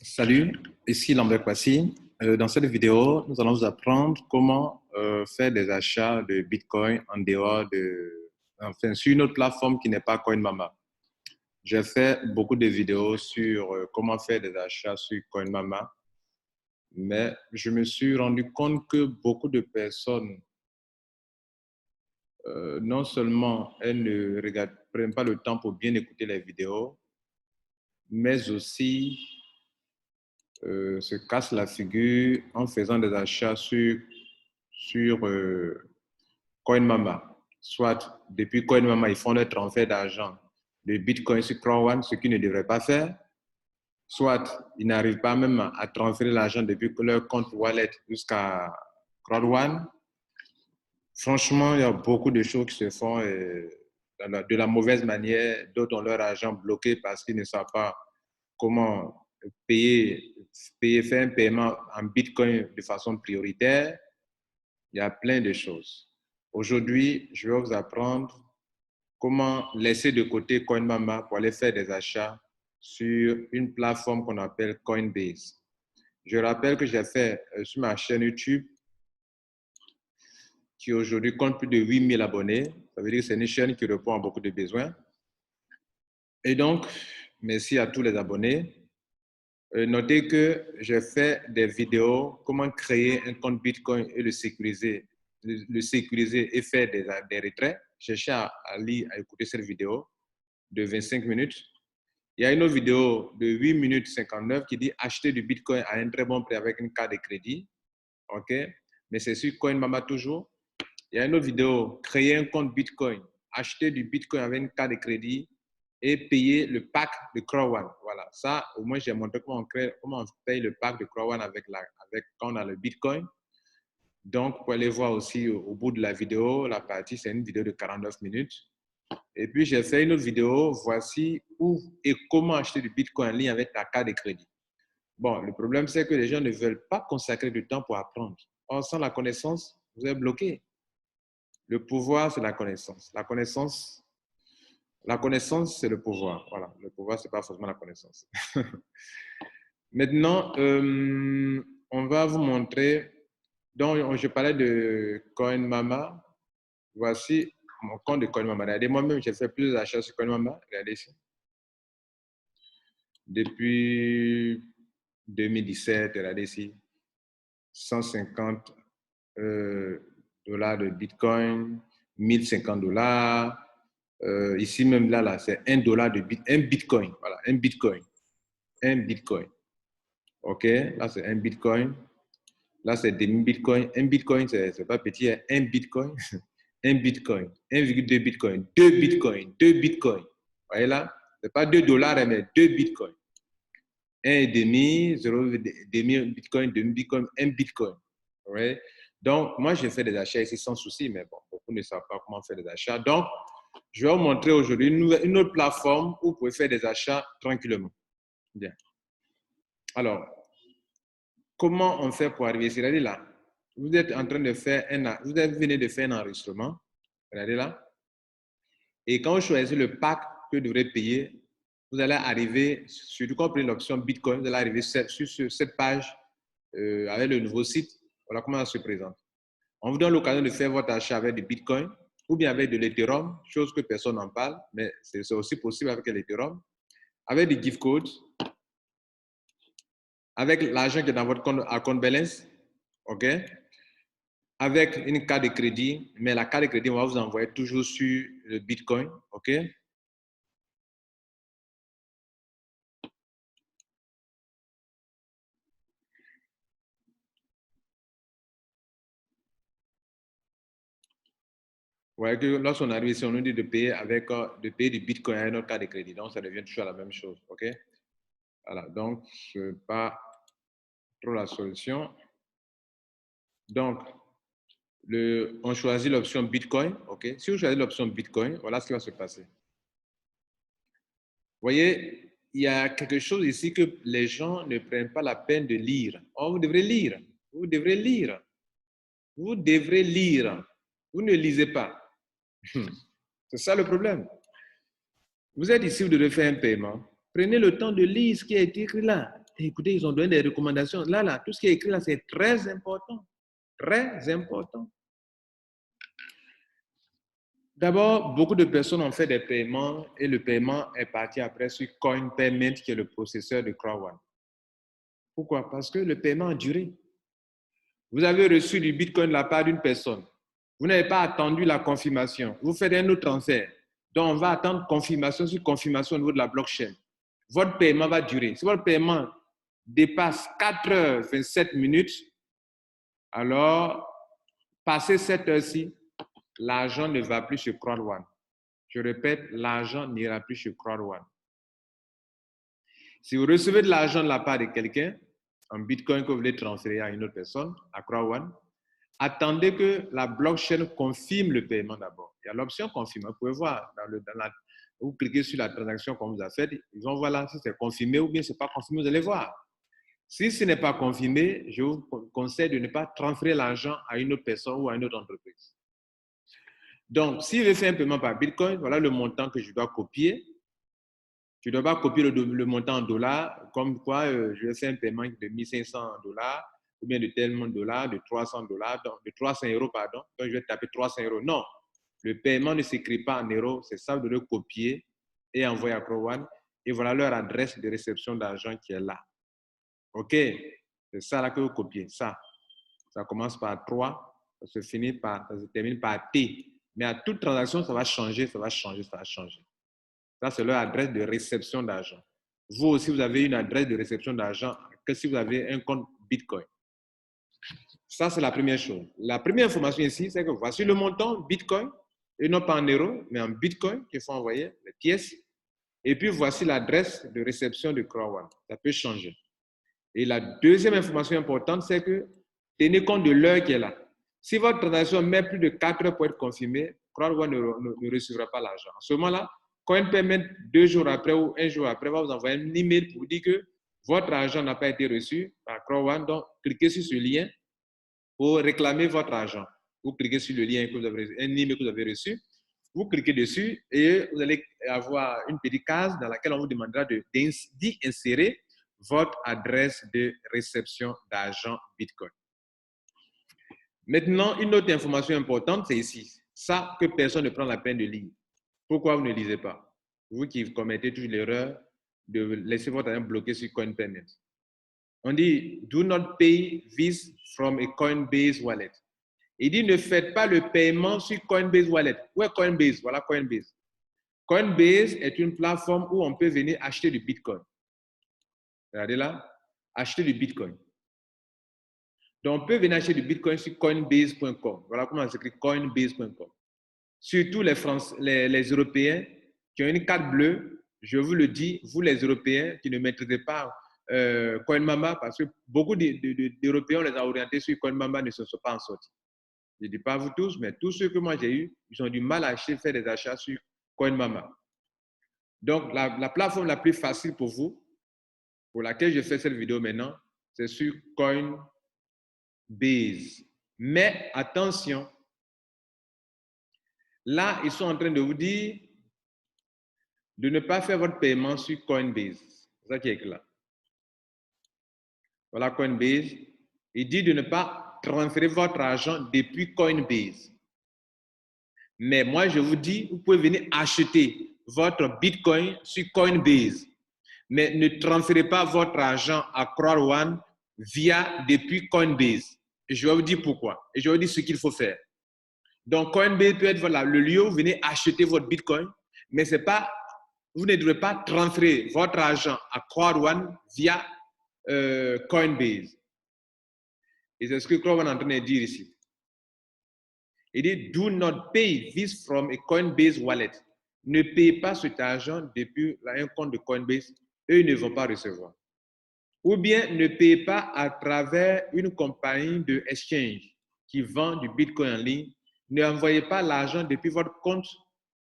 Salut, ici Lambert Kwasi. Dans cette vidéo, nous allons vous apprendre comment faire des achats de Bitcoin en dehors enfin, sur une autre plateforme qui n'est pas CoinMama. J'ai fait beaucoup de vidéos sur comment faire des achats sur CoinMama, mais je me suis rendu compte que beaucoup de personnes, non seulement elles ne prennent pas le temps pour bien écouter les vidéos, mais aussi se cassent la figure en faisant des achats sur CoinMama. Soit depuis CoinMama, ils font des transferts d'argent de Bitcoin sur CrowdOne, ce qu'ils ne devraient pas faire. Soit ils n'arrivent pas même à transférer l'argent depuis leur compte wallet jusqu'à CrowdOne. Franchement, il y a beaucoup de choses qui se font de la mauvaise manière. D'autres ont leur argent bloqué parce qu'ils ne savent pas comment faire un paiement en Bitcoin de façon prioritaire. Il y a plein de choses. Aujourd'hui, je vais vous apprendre comment laisser de côté CoinMama pour aller faire des achats sur une plateforme qu'on appelle Coinbase. Je rappelle que j'ai fait sur ma chaîne YouTube, qui aujourd'hui compte plus de 8000 abonnés. Ça veut dire que c'est une chaîne qui répond à beaucoup de besoins. Et donc, merci à tous les abonnés. Notez que j'ai fait des vidéos, comment créer un compte Bitcoin et le sécuriser et faire des retraits. Cherchez à écouter cette vidéo de 25 minutes. Il y a une autre vidéo de 8 minutes 59 qui dit acheter du Bitcoin à un très bon prix avec une carte de crédit. OK? Mais c'est sur CoinMama toujours. Il y a une autre vidéo, créer un compte Bitcoin, acheter du Bitcoin avec une carte de crédit et payer le pack de CrowdOne. Voilà, ça, au moins, j'ai montré comment on paye le pack de CrowdOne quand on a le Bitcoin. Donc, vous pouvez aller voir aussi au bout de la vidéo, la partie, c'est une vidéo de 49 minutes. Et puis, j'ai fait une autre vidéo, voici où et comment acheter du Bitcoin en ligne avec ta carte de crédit. Bon, le problème, c'est que les gens ne veulent pas consacrer du temps pour apprendre. Or, sans la connaissance, vous êtes bloqué. Le pouvoir, c'est la connaissance. La connaissance, c'est le pouvoir. Voilà, le pouvoir, ce n'est pas forcément la connaissance. Maintenant, on va vous montrer. Donc, je parlais de CoinMama. Voici mon compte de CoinMama. Regardez, moi-même, j'ai fait plusieurs achats sur CoinMama. Regardez ici. Depuis 2017, regardez ici. 150 dollars de Bitcoin, 1050 dollars. Ici même là c'est $1 un Bitcoin. Voilà, un Bitcoin. Un Bitcoin. OK, là c'est un Bitcoin. Là c'est demi-Bitcoin. Un Bitcoin, c'est pas petit, hein? Un Bitcoin. Un Bitcoin. 1,2 Bitcoin. 2 Bitcoin. 2 Bitcoin. Vous voyez là? C'est pas 2 dollars, mais 2 Bitcoins. 1,5, 0,5 Bitcoin, demi Bitcoin, un Bitcoin. Right? Donc, moi, j'ai fait des achats ici sans souci, mais bon, beaucoup ne savent pas comment faire des achats. Donc, je vais vous montrer aujourd'hui une autre plateforme où vous pouvez faire des achats tranquillement. Bien. Alors, comment on fait pour arriver ici? Regardez là. Vous êtes en train de faire vous venez de faire un enregistrement. Regardez là. Et quand vous choisissez le pack que vous devrez payer, vous allez arriver, surtout quand vous prenez l'option Bitcoin, vous allez arriver sur cette page avec le nouveau site. Voilà comment ça se présente. On vous donne l'occasion de faire votre achat avec du Bitcoin ou bien avec de l'Ethereum, chose que personne n'en parle, mais c'est aussi possible avec l'Ethereum, avec des gift codes, avec l'argent qui est dans votre compte balance, OK? Avec une carte de crédit, mais la carte de crédit, on va vous envoyer toujours sur le Bitcoin, OK? Vous voyez que lorsqu'on arrive ici, on nous dit de payer du Bitcoin à notre carte de crédit. Donc, ça devient toujours la même chose, OK? Voilà, donc, ce n'est pas trop la solution. Donc, on choisit l'option Bitcoin, OK? Si vous choisissez l'option Bitcoin, voilà ce qui va se passer. Vous voyez, il y a quelque chose ici que les gens ne prennent pas la peine de lire. Oh, vous devrez lire. Vous devrez lire. Vous devrez lire. Vous ne lisez pas. C'est ça le problème. Vous êtes ici, vous devez faire un paiement. Prenez le temps de lire ce qui est écrit là. écoutez, ils ont donné des recommandations. Là, tout ce qui est écrit là, c'est très important. Très important. D'abord, beaucoup de personnes ont fait des paiements et le paiement est parti après sur CoinPayment, qui est le processeur de CrowdOne. Pourquoi? Parce que le paiement a duré. Vous avez reçu du Bitcoin de la part d'une personne. Vous n'avez pas attendu la confirmation. Vous faites un autre transfert. Donc, on va attendre confirmation sur confirmation au niveau de la blockchain. Votre paiement va durer. Si votre paiement dépasse 4h27, alors, passé cette heure-ci, l'argent ne va plus sur CrowdOne. Je répète, l'argent n'ira plus sur CrowdOne. Si vous recevez de l'argent de la part de quelqu'un, un Bitcoin que vous voulez transférer à une autre personne, à CrowdOne, attendez que la blockchain confirme le paiement d'abord. Il y a l'option confirme. Vous pouvez voir, vous cliquez sur la transaction qu'on vous a faite, ils vont voir là si c'est confirmé ou bien ce n'est pas confirmé, vous allez voir. Si ce n'est pas confirmé, je vous conseille de ne pas transférer l'argent à une autre personne ou à une autre entreprise. Donc, si je fais un paiement par Bitcoin, voilà le montant que je dois copier. Tu ne dois pas copier le montant en dollars, comme quoi je vais faire un paiement de 1500 dollars ou bien de tellement de dollars, de 300 dollars, de 300 euros, pardon. Donc, je vais taper 300 euros. Non, le paiement ne s'écrit pas en euros, c'est ça, de le copier et envoyer à CrowdOne. Et voilà leur adresse de réception d'argent qui est là. OK? C'est ça là que vous copiez. Ça commence par 3, ça se termine par T. Mais à toute transaction, ça va changer, ça va changer, ça va changer. Ça, c'est leur adresse de réception d'argent. Vous aussi, vous avez une adresse de réception d'argent que si vous avez un compte Bitcoin. Ça, c'est la première chose. La première information ici, c'est que voici le montant Bitcoin, et non pas en euros, mais en Bitcoin qu'il faut envoyer, les pièces. Et puis, voici l'adresse de réception de CrowdOne. Ça peut changer. Et la deuxième information importante, c'est que tenez compte de l'heure qui est là. Si votre transaction met plus de 4 heures pour être confirmée, CrowdOne ne recevra pas l'argent. À ce moment-là, CoinPayment, 2 jours après ou 1 jour après, va vous envoyer un email pour vous dire que votre argent n'a pas été reçu par CrowdOne. Donc, cliquez sur ce lien pour réclamer votre argent. Vous cliquez sur le lien que vous avez, un email que vous avez reçu. Vous cliquez dessus et vous allez avoir une petite case dans laquelle on vous demandera d'y insérer votre adresse de réception d'argent Bitcoin. Maintenant, une autre information importante, c'est ici. Ça que personne ne prend la peine de lire. Pourquoi vous ne lisez pas? Vous qui commettez toujours l'erreur de laisser votre argent bloqué sur CoinPayment. On dit, do not pay this from a Coinbase wallet. Il dit, ne faites pas le paiement sur Coinbase wallet. Où est Coinbase? Voilà Coinbase. Coinbase est une plateforme où on peut venir acheter du Bitcoin. Regardez là, acheter du Bitcoin. Donc, on peut venir acheter du Bitcoin sur coinbase.com. Voilà comment ça s'écrit, coinbase.com. Surtout les Européens qui ont une carte bleue, je vous le dis, vous les Européens qui ne maîtrisez pas CoinMama, parce que beaucoup d'Européens, les a orientés sur CoinMama, ne se sont pas en sortis. Je ne dis pas vous tous, mais tous ceux que moi j'ai eu, ils ont du mal à faire des achats sur CoinMama. Donc, la plateforme la plus facile pour vous, pour laquelle je fais cette vidéo maintenant, c'est sur Coinbase. Mais attention, là, ils sont en train de vous dire de ne pas faire votre paiement sur Coinbase. C'est ça qui est là. Voilà Coinbase. Il dit de ne pas transférer votre argent depuis Coinbase. Mais moi, je vous dis, vous pouvez venir acheter votre Bitcoin sur Coinbase. Mais ne transférez pas votre argent à CrowdOne depuis Coinbase. Et je vais vous dire pourquoi. Et je vais vous dire ce qu'il faut faire. Donc, Coinbase peut être le lieu où vous venez acheter votre Bitcoin, mais c'est pas, vous ne devrez pas transférer votre argent à CrowdOne via Coinbase. Et c'est ce que CrowdOne est en train de dire ici. Il dit, do not pay this from a Coinbase wallet. Ne payez pas cet argent depuis un compte de Coinbase. Eux, ils ne vont pas recevoir. Ou bien, ne payez pas à travers une compagnie de exchange qui vend du Bitcoin en ligne. Ne envoyez pas l'argent depuis votre compte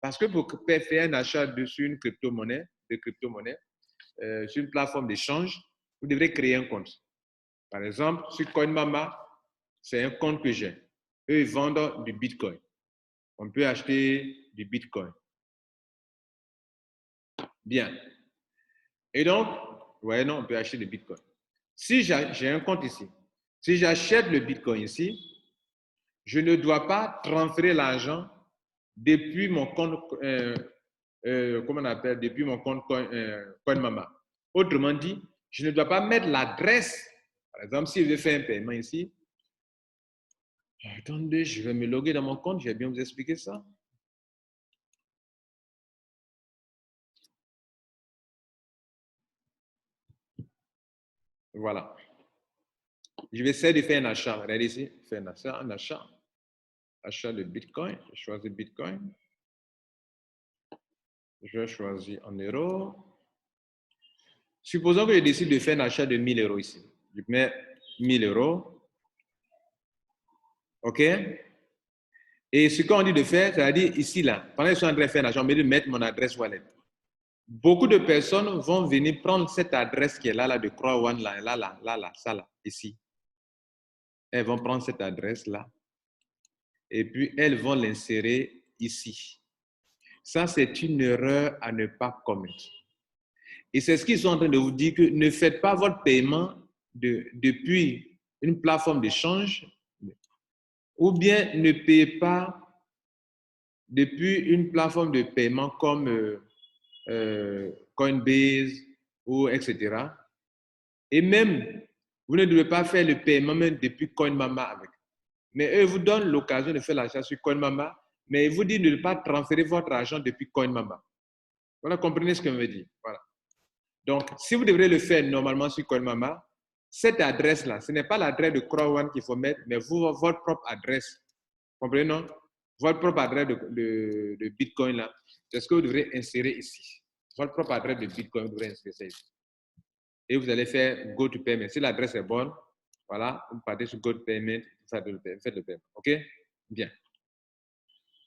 parce que pour faire un achat sur une crypto-monnaie, sur une plateforme d'échange, vous devrez créer un compte. Par exemple, sur CoinMama, c'est un compte que j'ai. Eux, ils vendent du Bitcoin. On peut acheter du Bitcoin. Bien. Et donc, Vous voyez, non, on peut acheter le Bitcoin. Si j'ai un compte ici, si j'achète le Bitcoin ici, je ne dois pas transférer l'argent depuis mon compte, comment on appelle, depuis mon compte CoinMama. Autrement dit, je ne dois pas mettre l'adresse. Par exemple, si je vais faire un paiement ici, attendez, je vais me loguer dans mon compte, je vais bien vous expliquer ça. Voilà. Je vais essayer de faire un achat. Regardez ici, faire un achat. Achat de Bitcoin. Je choisis Bitcoin. Je choisis en euros. Supposons que je décide de faire un achat de 1000 euros ici. Je mets 1000 euros. OK? Et ce qu'on dit de faire, c'est-à-dire ici, là, pendant que je suis en train de faire un achat, on me dit de mettre mon adresse wallet. Beaucoup de personnes vont venir prendre cette adresse qui est là, de Croix One, là, ça, là, ici. Elles vont prendre cette adresse-là et puis elles vont l'insérer ici. Ça, c'est une erreur à ne pas commettre. Et c'est ce qu'ils sont en train de vous dire, que ne faites pas votre paiement depuis une plateforme d'échange ou bien ne payez pas depuis une plateforme de paiement comme Coinbase ou etc. Et même, vous ne devez pas faire le paiement même depuis CoinMama avec. Mais eux vous donnent l'occasion de faire l'achat sur CoinMama, mais ils vous disent de ne pas transférer votre argent depuis CoinMama. Voilà, comprenez ce que je veux dire. Voilà. Donc, si vous devrez le faire normalement sur CoinMama, cette adresse-là, ce n'est pas l'adresse de CrowOne qu'il faut mettre, mais votre propre adresse. Comprenez, non? Votre propre adresse de Bitcoin, là, c'est ce que vous devrez insérer ici. Votre propre adresse de Bitcoin, vous devrez insérer ça ici. Et vous allez faire Go to Payment. Si l'adresse est bonne, voilà, vous partez sur Go to Payment, faites le paiement. OK? Bien.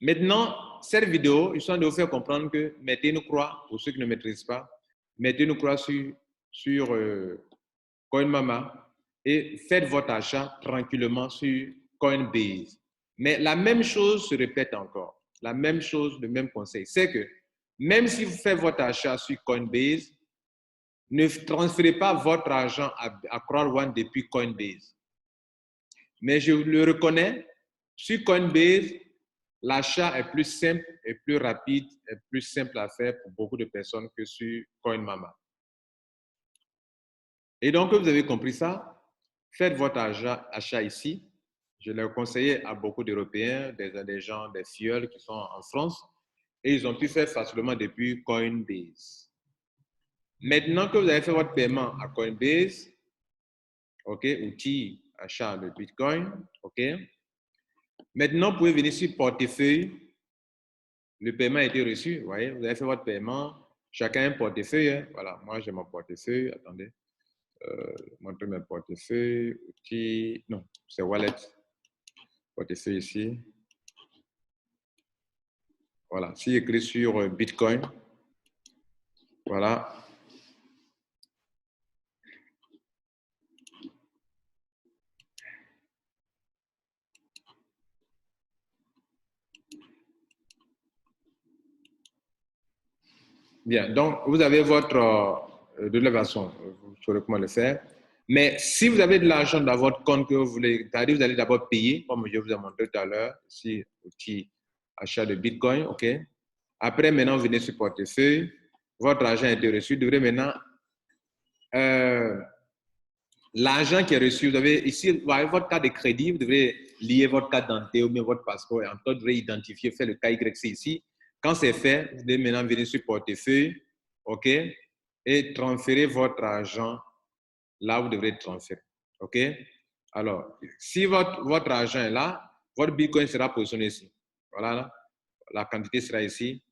Maintenant, cette vidéo, je suis en train de vous faire comprendre que mettez une croix, pour ceux qui ne maîtrisent pas, mettez une croix sur CoinMama et faites votre achat tranquillement sur Coinbase. Mais la même chose se répète encore. La même chose, le même conseil. C'est que même si vous faites votre achat sur Coinbase, ne transférez pas votre argent à CrowdOne depuis Coinbase. Mais je le reconnais, sur Coinbase, l'achat est plus simple et plus rapide et plus simple à faire pour beaucoup de personnes que sur CoinMama. Et donc, vous avez compris ça, faites votre achat ici. Je l'ai conseillé à beaucoup d'Européens, des gens, des fioles qui sont en France, et ils ont pu faire facilement depuis Coinbase. Maintenant que vous avez fait votre paiement à Coinbase, OK, outil achat de Bitcoin, OK. Maintenant, vous pouvez venir sur portefeuille. Le paiement a été reçu, vous voyez, vous avez fait votre paiement. Chacun a un portefeuille. Hein. Voilà, moi j'ai mon portefeuille. Attendez, montrer mes portefeuilles. Outil, non, c'est wallet. Portefeuille ici. Voilà, si écrit sur Bitcoin, voilà. Bien, donc vous avez votre, de la façon, vous saurez comment le faire. Mais si vous avez de l'argent dans votre compte que vous voulez, c'est-à-dire vous allez d'abord payer, comme je vous ai montré tout à l'heure, ici, outil achat de Bitcoin, OK. Après, maintenant, vous venez sur portefeuille, votre argent a été reçu, vous devrez maintenant, l'argent qui est reçu, vous avez ici, vous avez votre carte de crédit, vous devrez lier votre carte d'identité ou bien votre passeport, et en tout cas, vous devrez identifier, faire le KYC ici. Quand c'est fait, vous devez maintenant venir sur portefeuille, OK, et transférer votre argent là où vous devrez transférer, OK. Alors, si votre argent est là, votre Bitcoin sera positionné ici. Voilà, la quantité sera ici,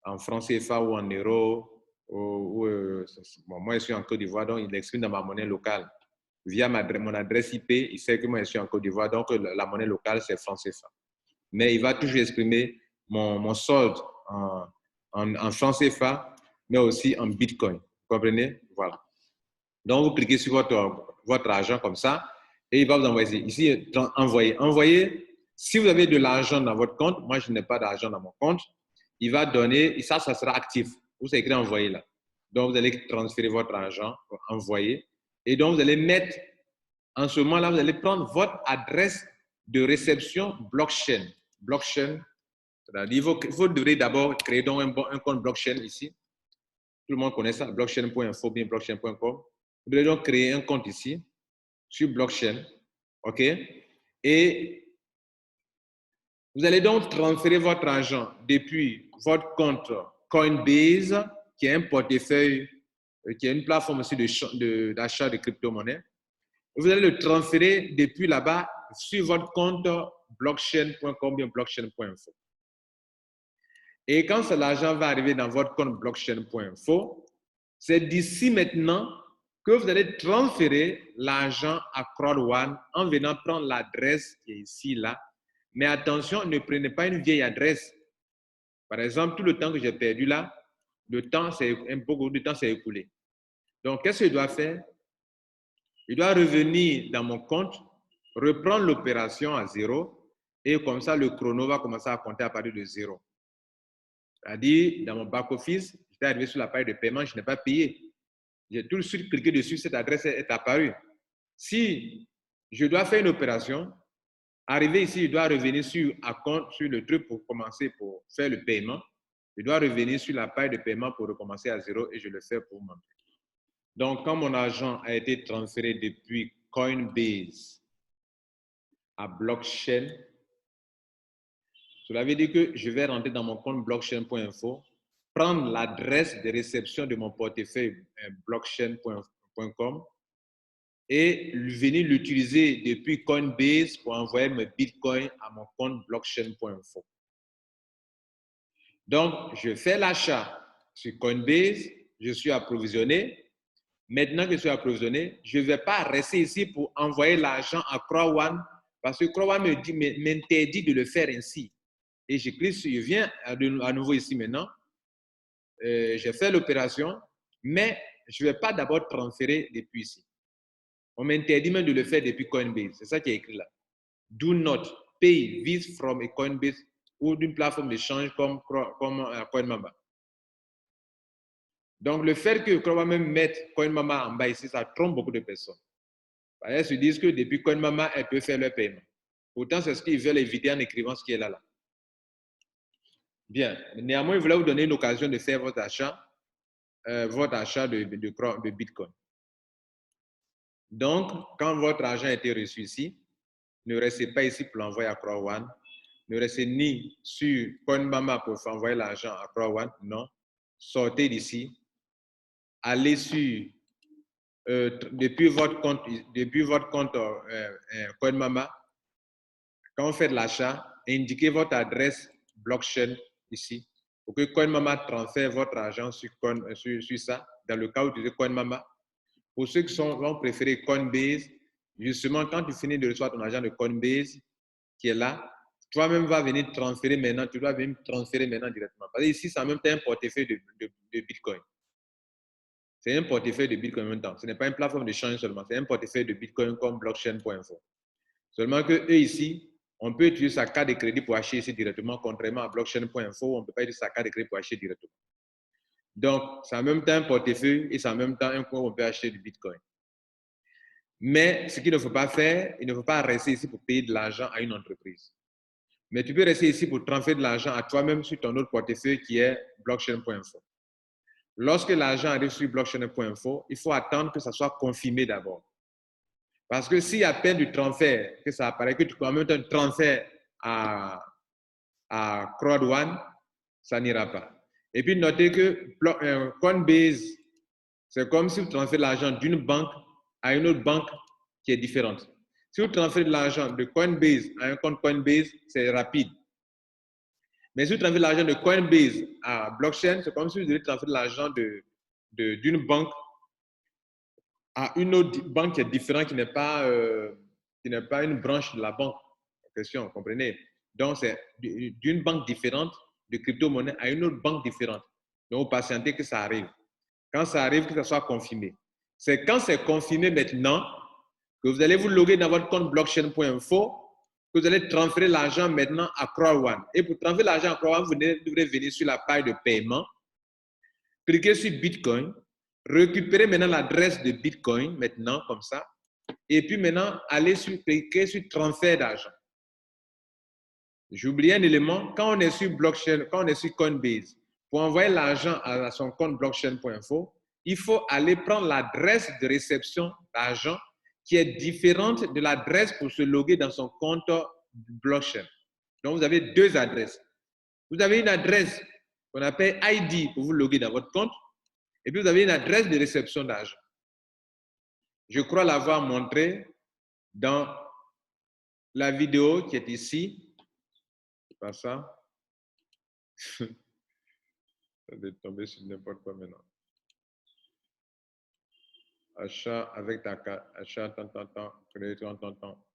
en francs CFA ou en euros. Bon, moi, je suis en Côte d'Ivoire, donc il l'exprime dans ma monnaie locale. Via mon adresse IP, il sait que moi, je suis en Côte d'Ivoire, donc la monnaie locale, c'est francs CFA. Mais il va toujours exprimer mon solde en francs CFA, mais aussi en Bitcoin. Vous comprenez? Voilà. Donc, vous cliquez sur votre argent comme ça et il va vous envoyer ici, envoyer. Envoyer, si vous avez de l'argent dans votre compte, moi, je n'ai pas d'argent dans mon compte, il va donner, et ça sera actif. Vous savez écrit envoyer là. Donc, vous allez transférer votre argent, envoyer. Et donc, vous allez mettre, en ce moment-là, vous allez prendre votre adresse de réception blockchain. Blockchain, c'est-à-dire, vous devrez d'abord créer donc un compte blockchain ici. Tout le monde connaît ça, blockchain.info, bien blockchain.com. Vous devez donc créer un compte ici, sur blockchain. OK? Et vous allez donc transférer votre argent depuis votre compte Coinbase, qui est un portefeuille, qui est une plateforme aussi d'achat de crypto-monnaies. Vous allez le transférer depuis là-bas sur votre compte blockchain.com, bien blockchain.info. Et quand l'argent va arriver dans votre compte blockchain.info, c'est d'ici maintenant que vous allez transférer l'argent à CrowdOne en venant prendre l'adresse qui est ici, là. Mais attention, ne prenez pas une vieille adresse. Par exemple, tout le temps que j'ai perdu là, beaucoup de temps s'est écoulé. Donc, qu'est-ce que je dois faire? Je dois revenir dans mon compte, reprendre l'opération à 0 et comme ça, le chrono va commencer à compter à partir de 0. C'est-à-dire, dans mon back-office, j'étais arrivé sur la page de paiement, je n'ai pas payé. J'ai tout de suite cliqué dessus, cette adresse est apparue. Si je dois faire une opération, arrivé ici, je dois revenir sur le truc pour commencer, pour faire le paiement. Je dois revenir sur la page de paiement pour recommencer à 0 et je le fais pour moi. Donc, quand mon argent a été transféré depuis Coinbase à blockchain, cela veut dire que je vais rentrer dans mon compte blockchain.info, prendre l'adresse de réception de mon portefeuille blockchain.com et venir l'utiliser depuis Coinbase pour envoyer mes bitcoins à mon compte blockchain.info. Donc, je fais l'achat sur Coinbase, je suis approvisionné. Maintenant que je suis approvisionné, je ne vais pas rester ici pour envoyer l'argent à CrowdOne parce que CrowdOne m'interdit de le faire ainsi. Et je clique sur, je viens à nouveau ici maintenant. J'ai fait l'opération, mais je ne vais pas d'abord transférer depuis ici. On m'interdit même de le faire depuis Coinbase. C'est ça qui est écrit là. Do not pay this from a Coinbase ou d'une plateforme d'échange comme CoinMama. Donc, le fait que CrowdOne même mette CoinMama en bas ici, ça trompe beaucoup de personnes. Elles se disent que depuis CoinMama, elles peuvent faire leur paiement. Pourtant, c'est ce qu'ils veulent éviter en écrivant ce qui est là. Bien. Néanmoins, je voulais vous donner une occasion de faire votre achat de Bitcoin. Donc, quand votre argent a été reçu ici, ne restez pas ici pour l'envoyer à CrowdOne. Ne restez ni sur CoinMama pour envoyer l'argent à CrowdOne. Non. Sortez d'ici. Allez sur depuis votre compte CoinMama. Quand vous faites l'achat, indiquez votre adresse blockchain ici pour que CoinMama transfère votre argent sur ça. Dans le cas où vous utilisez CoinMama. Pour ceux qui vont préférer Coinbase, justement, quand tu finis de recevoir ton argent de Coinbase, qui est là, toi-même vas venir transférer maintenant, tu dois venir transférer maintenant directement. Parce que ici, c'est en même temps un portefeuille de Bitcoin. C'est un portefeuille de Bitcoin en même temps. Ce n'est pas une plateforme d'échange seulement, c'est un portefeuille de Bitcoin comme blockchain.info. Seulement que eux ici, on peut utiliser sa carte de crédit pour acheter ici directement, contrairement à blockchain.info, on ne peut pas utiliser sa carte de crédit pour acheter directement. Donc, c'est en même temps un portefeuille et c'est en même temps un coin où on peut acheter du Bitcoin. Mais ce qu'il ne faut pas faire, il ne faut pas rester ici pour payer de l'argent à une entreprise. Mais tu peux rester ici pour transférer de l'argent à toi-même sur ton autre portefeuille qui est blockchain.info. Lorsque l'argent arrive sur blockchain.info, il faut attendre que ça soit confirmé d'abord. Parce que s'il y a peine du transfert, que ça apparaît que tu en même temps transfert à CrowdOne, ça n'ira pas. Et puis notez que Coinbase, c'est comme si vous transférez l'argent d'une banque à une autre banque qui est différente. Si vous transférez de l'argent de Coinbase à un compte Coinbase, c'est rapide. Mais si vous transférez l'argent de Coinbase à blockchain, c'est comme si vous devez transférer l'argent d'une banque à une autre banque qui est différente, qui n'est pas une branche de la banque en question, vous comprenez? Donc, c'est d'une banque différente de crypto-monnaie à une autre banque différente. Donc, vous patientez que ça arrive. Quand ça arrive, que ça soit confirmé. C'est quand c'est confirmé maintenant que vous allez vous loguer dans votre compte blockchain.info, que vous allez transférer l'argent maintenant à CrowdOne. Et pour transférer l'argent à CrowdOne, vous devrez venir sur la page de paiement, cliquez sur Bitcoin, récupérer maintenant l'adresse de Bitcoin, maintenant, comme ça, et puis maintenant, cliquer sur transfert d'argent. J'ai oublié un élément, quand on est sur blockchain, quand on est sur Coinbase, pour envoyer l'argent à son compte blockchain.info, il faut aller prendre l'adresse de réception d'argent qui est différente de l'adresse pour se loguer dans son compte blockchain. Donc, vous avez deux adresses. Vous avez une adresse qu'on appelle ID pour vous loguer dans votre compte, et puis vous avez une adresse de réception d'argent. Je crois l'avoir montré dans la vidéo qui est ici. C'est pas ça. Ça va tomber sur n'importe quoi maintenant. Achat avec ta carte, achat, crédit,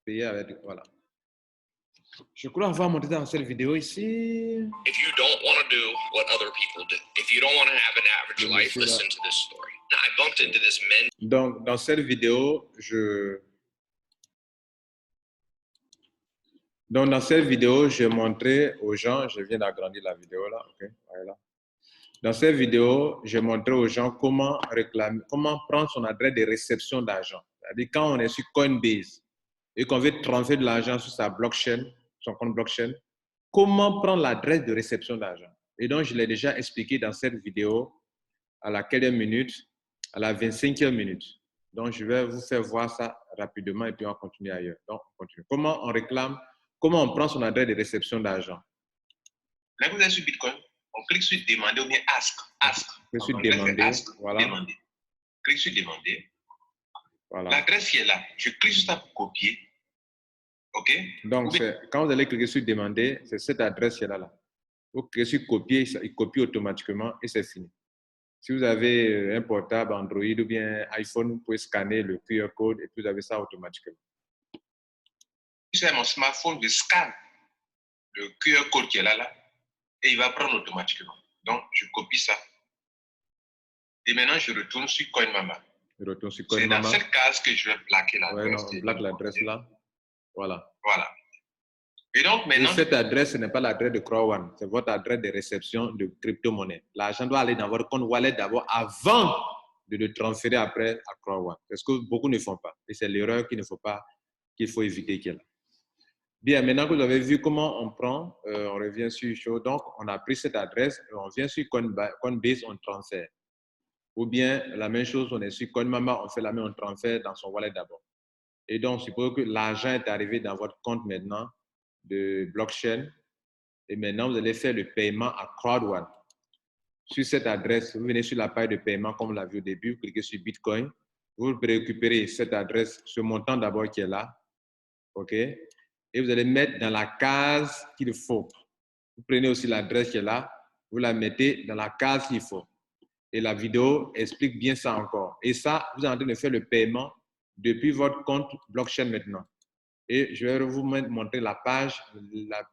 payer avec, voilà. Je crois avoir montré dans cette vidéo ici. If you don't want to do what other people do, if you don't want to have an average life, listen to this story. Now, I bumped into this man. Donc, dans cette vidéo, j'ai montré aux gens, je viens d'agrandir la vidéo là, ok, voilà. Dans cette vidéo, j'ai montré aux gens comment prendre son adresse de réception d'argent. C'est-à-dire quand on est sur Coinbase et qu'on veut transférer de l'argent sur sa blockchain, son compte blockchain, comment prendre l'adresse de réception d'argent. Et donc, je l'ai déjà expliqué dans cette vidéo à la quelle minute, à la 25e minute. Donc, je vais vous faire voir ça rapidement et puis on continue ailleurs. Donc, on continue. Comment on prend son adresse de réception d'argent. Là, vous êtes sur Bitcoin. On clique sur demander ou bien ask. Clique sur demander. Voilà. Demander. Clique sur demander. Voilà. L'adresse qui est là, je clique sur ça pour copier. OK? Donc, quand vous allez cliquer sur demander, c'est cette adresse qui est là. Vous cliquez sur copier, il copie automatiquement et c'est fini. Si vous avez un portable Android ou bien iPhone, vous pouvez scanner le QR code et puis vous avez ça automatiquement. Si c'est mon smartphone, je scanne le QR code qui est là et il va prendre automatiquement. Donc, je copie ça. Et maintenant, je retourne sur CoinMama. C'est dans cette case que je vais plaquer l'adresse. Ouais, on plaque l'adresse là. Voilà. Voilà. Et donc, maintenant. Et cette adresse, ce n'est pas l'adresse de CrowdOne, c'est votre adresse de réception de crypto-monnaie. L'argent doit aller dans votre compte wallet d'abord avant de le transférer après à CrowdOne. C'est ce que beaucoup ne font pas. Et c'est l'erreur qu'il faut éviter qu'il y ait là. Bien, maintenant que vous avez vu comment on prend, on revient sur Show. Donc, on a pris cette adresse et on vient sur Coinbase, on transfère. Ou bien, la même chose, on est sur CoinMama, on fait la même, on transfère dans son wallet d'abord. Et donc, suppose que l'argent est arrivé dans votre compte maintenant de blockchain. Et maintenant, vous allez faire le paiement à CrowdOne. Sur cette adresse, vous venez sur la page de paiement, comme on l'a vu au début, vous cliquez sur Bitcoin. Vous récupérez cette adresse, ce montant d'abord qui est là. OK? Et vous allez mettre dans la case qu'il faut. Vous prenez aussi l'adresse qui est là, vous la mettez dans la case qu'il faut. Et la vidéo explique bien ça encore. Et ça, vous êtes en train de faire le paiement depuis votre compte blockchain maintenant. Et je vais vous montrer la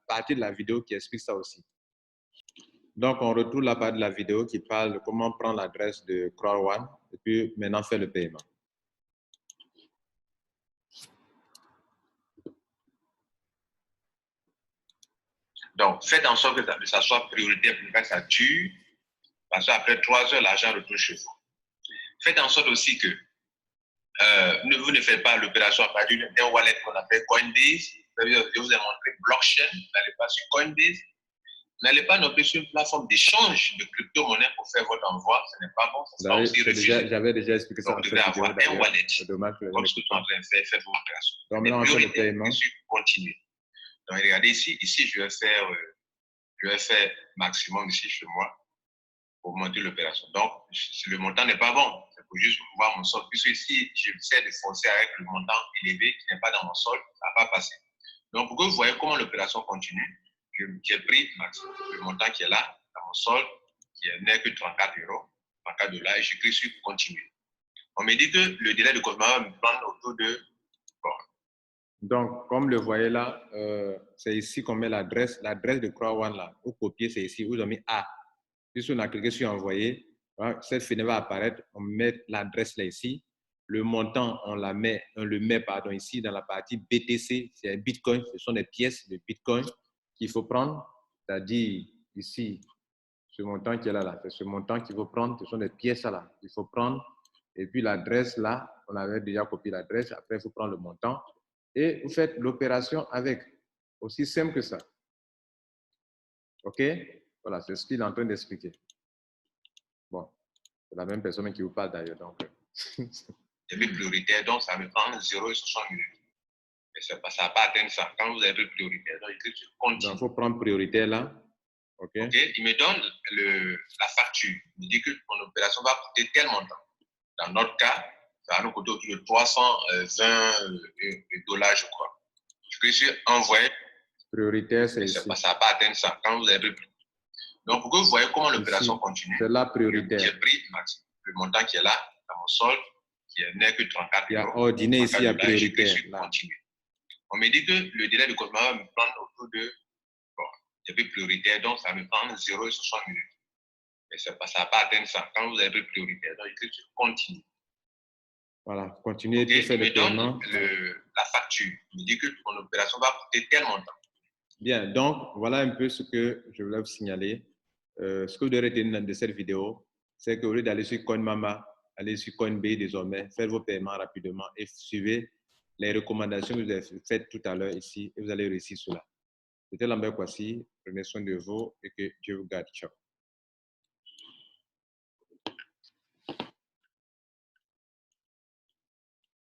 partie de la vidéo qui explique ça aussi. Donc, on retrouve la partie de la vidéo qui parle de comment prendre l'adresse de CrowdOne et puis maintenant faire le paiement. Donc, faites en sorte que ça soit prioritaire pour que ça dure, parce qu'après 3 heures, l'argent retourne chez vous. Faites en sorte aussi que vous ne faites pas l'opération à partir d'un wallet qu'on appelle Coinbase. Je vous ai montré blockchain, n'allez pas sur Coinbase. N'allez pas non plus sur une plateforme d'échange de crypto-monnaie pour faire votre envoi. Ce n'est pas bon. J'avais déjà expliqué ça. Donc, vous devez avoir un wallet. Comme ce que tu es en train de faire, faites vos opérations. Donc, maintenant, on fait le paiement. Continuez. Donc, regardez ici. Ici, je vais faire maximum ici chez moi pour monter l'opération. Donc, le montant n'est pas bon. C'est pour juste voir mon solde. Puisque si j'essaie de forcer avec le montant élevé qui n'est pas dans mon solde, ça ne va pas passer. Donc, pour que vous voyez comment l'opération continue, j'ai pris le montant qui est là, dans mon solde, qui n'est que 34 €, 34 $, et je clique sur continuer. On me dit que le délai de commande va me prendre autour de. Bon. Donc, comme le voyez là, c'est ici qu'on met l'adresse de CrowdOne là. Vous copiez, c'est ici, vous avez mis A. Puis on a cliqué sur envoyer, cette fenêtre va apparaître, on met l'adresse là ici. Le montant, on le met ici dans la partie BTC, c'est un Bitcoin, ce sont des pièces de Bitcoin qu'il faut prendre, c'est-à-dire ici, Ce montant qui est là, c'est ce montant qu'il faut prendre. Ce sont des pièces là. Il faut prendre. Et puis l'adresse là, on avait déjà copié l'adresse. Après, il faut prendre le montant. Et vous faites l'opération avec. Aussi simple que ça. OK? Voilà, c'est ce qu'il est en train d'expliquer. Bon, c'est la même personne qui vous parle d'ailleurs. Donc, débit prioritaire, donc ça me prend 0 et 60 minutes. Mais ça ne va pas atteindre ça. Quand vous avez prioritaire, donc il clique sur continue. Donc, il faut prendre prioritaire là. OK? Il me donne la facture. Il me dit que mon opération va coûter tel montant. Dans notre cas, ça va nous coûter autour de 320 dollars, je crois. Je clique sur envoyer. Prioritaire, c'est ici. Ça ne va pas atteindre ça. Quand vous avez pris. Donc, pour que vous voyez comment l'opération continue, c'est la prioritaire. J'ai pris le montant qui est là, dans mon solde, qui n'est que 34 euros. Il y a ordonné ici à prioritaire. On me dit que le délai de complément va me prendre autour de, bon, j'ai pris prioritaire, donc ça me prend 0 et 60 minutes. Mais ça ne va pas atteindre ça. Quand vous avez pris prioritaire, donc il clique sur continue. Voilà, continuez de faire le paiement. La facture. Il me dit que mon opération va coûter tel montant. Bien, donc voilà un peu ce que je voulais vous signaler. Ce que vous devez retenir de cette vidéo, c'est qu'au lieu d'aller sur CoinMama, allez sur Coinbase désormais, faites vos paiements rapidement et suivez les recommandations que vous avez faites tout à l'heure ici et vous allez réussir cela. C'était Lambert Kwasi, prenez soin de vous et que Dieu vous garde. Ciao.